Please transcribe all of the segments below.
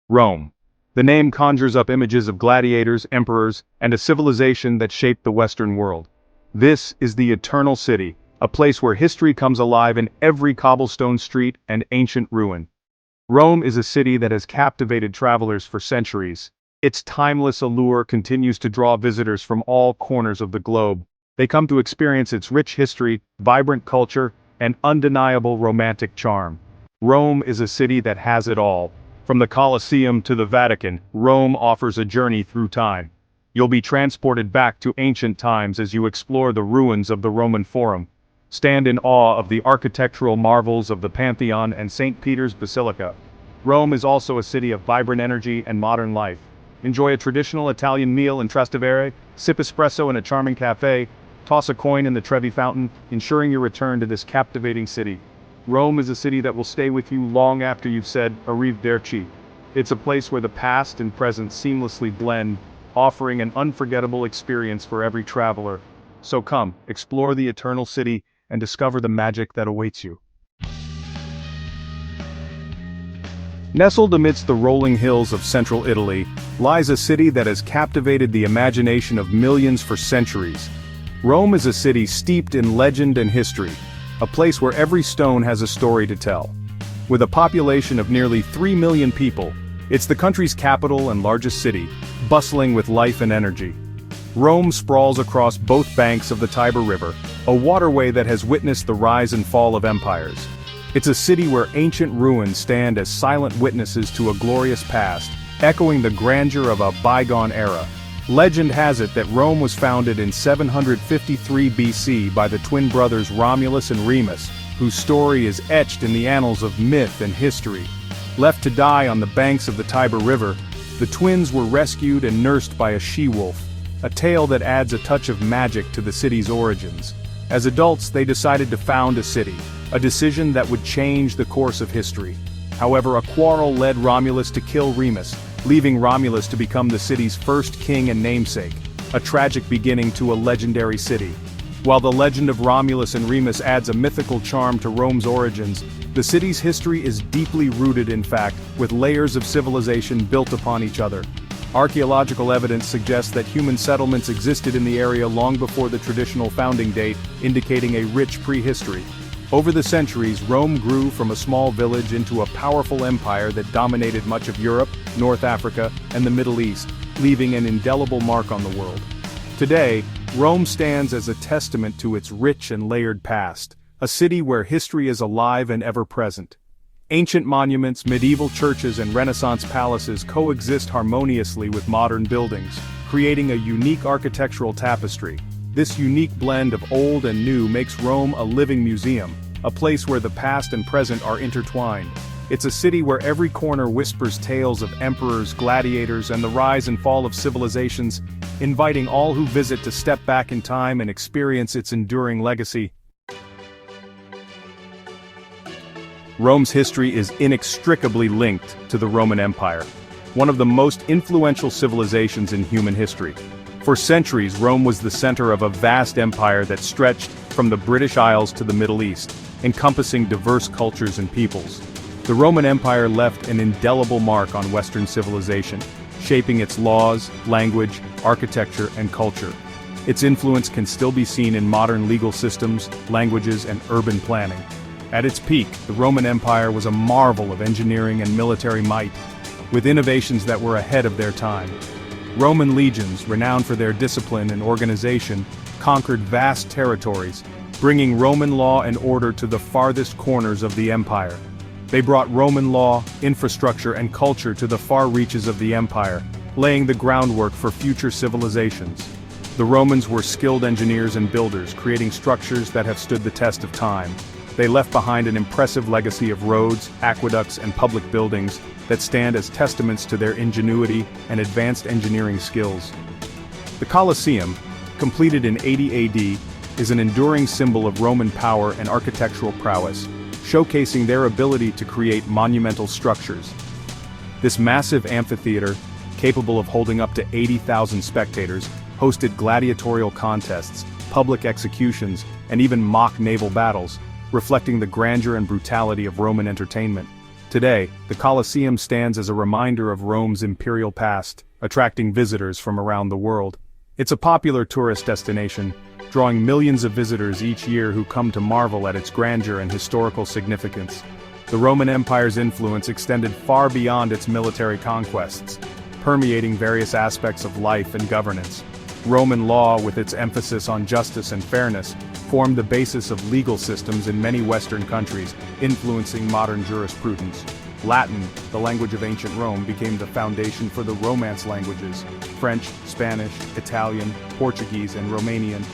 Rome. The name conjures up images of gladiators, emperors, and a civilization that shaped the Western world. This is the Eternal City, a place where history comes alive in every cobblestone street and ancient ruin. Rome is a city that has captivated travelers for centuries. Its timeless allure continues to draw visitors from all corners of the globe. They come to experience its rich history, vibrant culture, and undeniable romantic charm. Rome is a city that has it all. From the Colosseum to the Vatican, Rome offers a journey through time. You'll be transported back to ancient times as you explore the ruins of the Roman Forum. Stand in awe of the architectural marvels of the Pantheon and St. Peter's Basilica. Rome is also a city of vibrant energy and modern life. Enjoy a traditional Italian meal in Trastevere, sip espresso in a charming cafe, toss a coin in the Trevi Fountain, ensuring your return to this captivating city. Rome is a city that will stay with you long after you've said arrivederci. It's a place where the past and present seamlessly blend, offering an unforgettable experience for every traveler. So come, explore the Eternal City and discover the magic that awaits you. Nestled amidst the rolling hills of central Italy, lies a city that has captivated the imagination of millions for centuries. Rome is a city steeped in legend and history, a place where every stone has a story to tell. With a population of nearly 3 million people, it's the country's capital and largest city, bustling with life and energy. Rome sprawls across both banks of the Tiber River, a waterway that has witnessed the rise and fall of empires. It's a city where ancient ruins stand as silent witnesses to a glorious past, echoing the grandeur of a bygone era. Legend has it that Rome was founded in 753 BC by the twin brothers Romulus and Remus, whose story is etched in the annals of myth and history. Left to die on the banks of the Tiber River, the twins were rescued and nursed by a she-wolf, a tale that adds a touch of magic to the city's origins. As adults, they decided to found a city, a decision that would change the course of history. However, a quarrel led Romulus to kill Remus, leaving Romulus to become the city's first king and namesake, a tragic beginning to a legendary city. While the legend of Romulus and Remus adds a mythical charm to Rome's origins, the city's history is deeply rooted in fact, with layers of civilization built upon each other. Archaeological evidence suggests that human settlements existed in the area long before the traditional founding date, indicating a rich prehistory. Over the centuries, Rome grew from a small village into a powerful empire that dominated much of Europe, North Africa, and the Middle East, leaving an indelible mark on the world. Today, Rome stands as a testament to its rich and layered past, a city where history is alive and ever-present. Ancient monuments, medieval churches, and Renaissance palaces coexist harmoniously with modern buildings, creating a unique architectural tapestry. This unique blend of old and new makes Rome a living museum, a place where the past and present are intertwined. It's a city where every corner whispers tales of emperors, gladiators, and the rise and fall of civilizations, inviting all who visit to step back in time and experience its enduring legacy. Rome's history is inextricably linked to the Roman Empire, one of the most influential civilizations in human history. For centuries, Rome was the center of a vast empire that stretched from the British Isles to the Middle East, encompassing diverse cultures and peoples. The Roman Empire left an indelible mark on Western civilization, shaping its laws, language, architecture, and culture. Its influence can still be seen in modern legal systems, languages, and urban planning. At its peak, the Roman Empire was a marvel of engineering and military might, with innovations that were ahead of their time. Roman legions, renowned for their discipline and organization, conquered vast territories, bringing Roman law and order to the farthest corners of the empire. They brought Roman law, infrastructure, and culture to the far reaches of the empire, laying the groundwork for future civilizations. The Romans were skilled engineers and builders, creating structures that have stood the test of time. They left behind an impressive legacy of roads, aqueducts, and public buildings that stand as testaments to their ingenuity and advanced engineering skills. The Colosseum, completed in 80 AD, is an enduring symbol of Roman power and architectural prowess, showcasing their ability to create monumental structures. This massive amphitheater, capable of holding up to 80,000 spectators, hosted gladiatorial contests, public executions, and even mock naval battles, reflecting the grandeur and brutality of Roman entertainment. Today, the Colosseum stands as a reminder of Rome's imperial past, attracting visitors from around the world. It's a popular tourist destination, drawing millions of visitors each year who come to marvel at its grandeur and historical significance. The Roman Empire's influence extended far beyond its military conquests, permeating various aspects of life and governance. Roman law, with its emphasis on justice and fairness, formed the basis of legal systems in many Western countries, influencing modern jurisprudence. Latin, the language of ancient Rome, became the foundation for the Romance languages, French, Spanish, Italian, Portuguese, and Romanian,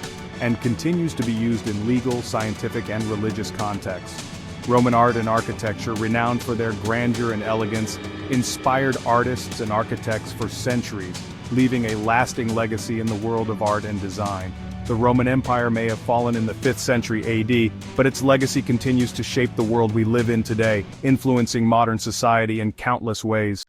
and continues to be used in legal, scientific, and religious contexts. Roman art and architecture, renowned for their grandeur and elegance, inspired artists and architects for centuries, leaving a lasting legacy in the world of art and design. The Roman Empire may have fallen in the 5th century AD, but its legacy continues to shape the world we live in today, influencing modern society in countless ways.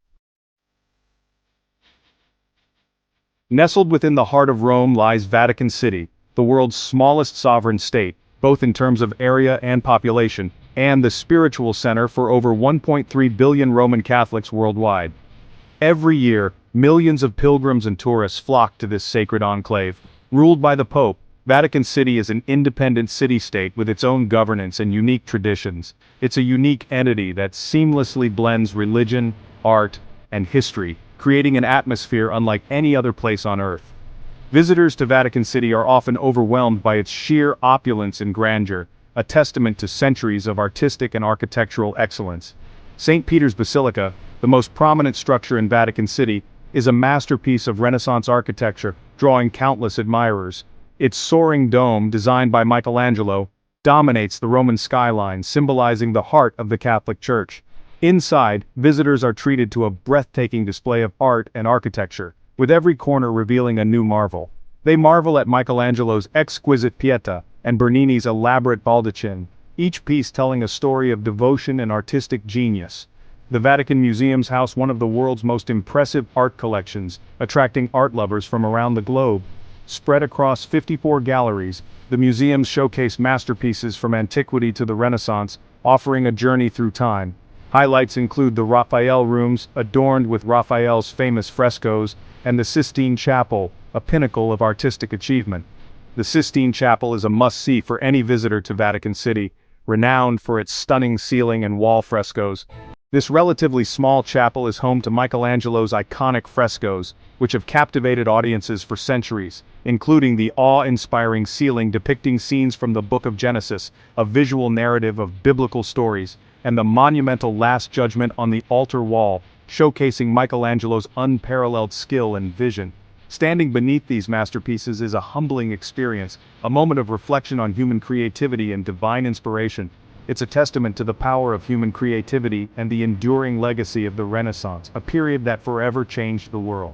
Nestled within the heart of Rome lies Vatican City, the world's smallest sovereign state, both in terms of area and population, and the spiritual center for over 1.3 billion Roman Catholics worldwide. Every year, millions of pilgrims and tourists flock to this sacred enclave. Ruled by the Pope, Vatican City is an independent city-state with its own governance and unique traditions. It's a unique entity that seamlessly blends religion, art, and history, creating an atmosphere unlike any other place on Earth. Visitors to Vatican City are often overwhelmed by its sheer opulence and grandeur, a testament to centuries of artistic and architectural excellence. St. Peter's Basilica, the most prominent structure in Vatican City, is a masterpiece of Renaissance architecture, drawing countless admirers. Its soaring dome, designed by Michelangelo, dominates the Roman skyline, symbolizing the heart of the Catholic Church. Inside, visitors are treated to a breathtaking display of art and architecture, with every corner revealing a new marvel. They marvel at Michelangelo's exquisite Pietà and Bernini's elaborate baldachin, each piece telling a story of devotion and artistic genius. The Vatican Museums house one of the world's most impressive art collections, attracting art lovers from around the globe. Spread across 54 galleries, the museums showcase masterpieces from antiquity to the Renaissance, offering a journey through time. Highlights include the Raphael rooms, adorned with Raphael's famous frescoes, and the Sistine Chapel, a pinnacle of artistic achievement. The Sistine Chapel is a must-see for any visitor to Vatican City, renowned for its stunning ceiling and wall frescoes. This relatively small chapel is home to Michelangelo's iconic frescoes, which have captivated audiences for centuries, including the awe-inspiring ceiling depicting scenes from the Book of Genesis, a visual narrative of biblical stories, and the monumental Last Judgment on the altar wall, showcasing Michelangelo's unparalleled skill and vision. Standing beneath these masterpieces is a humbling experience, a moment of reflection on human creativity and divine inspiration. It's a testament to the power of human creativity and the enduring legacy of the Renaissance, a period that forever changed the world.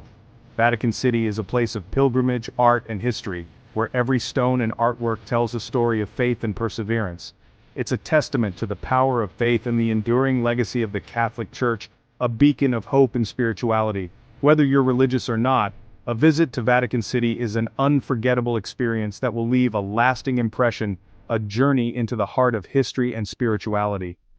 Vatican City is a place of pilgrimage, art, and history, where every stone and artwork tells a story of faith and perseverance. It's a testament to the power of faith and the enduring legacy of the Catholic Church, a beacon of hope and spirituality. Whether you're religious or not, a visit to Vatican City is an unforgettable experience that will leave a lasting impression, a journey into the heart of history and spirituality.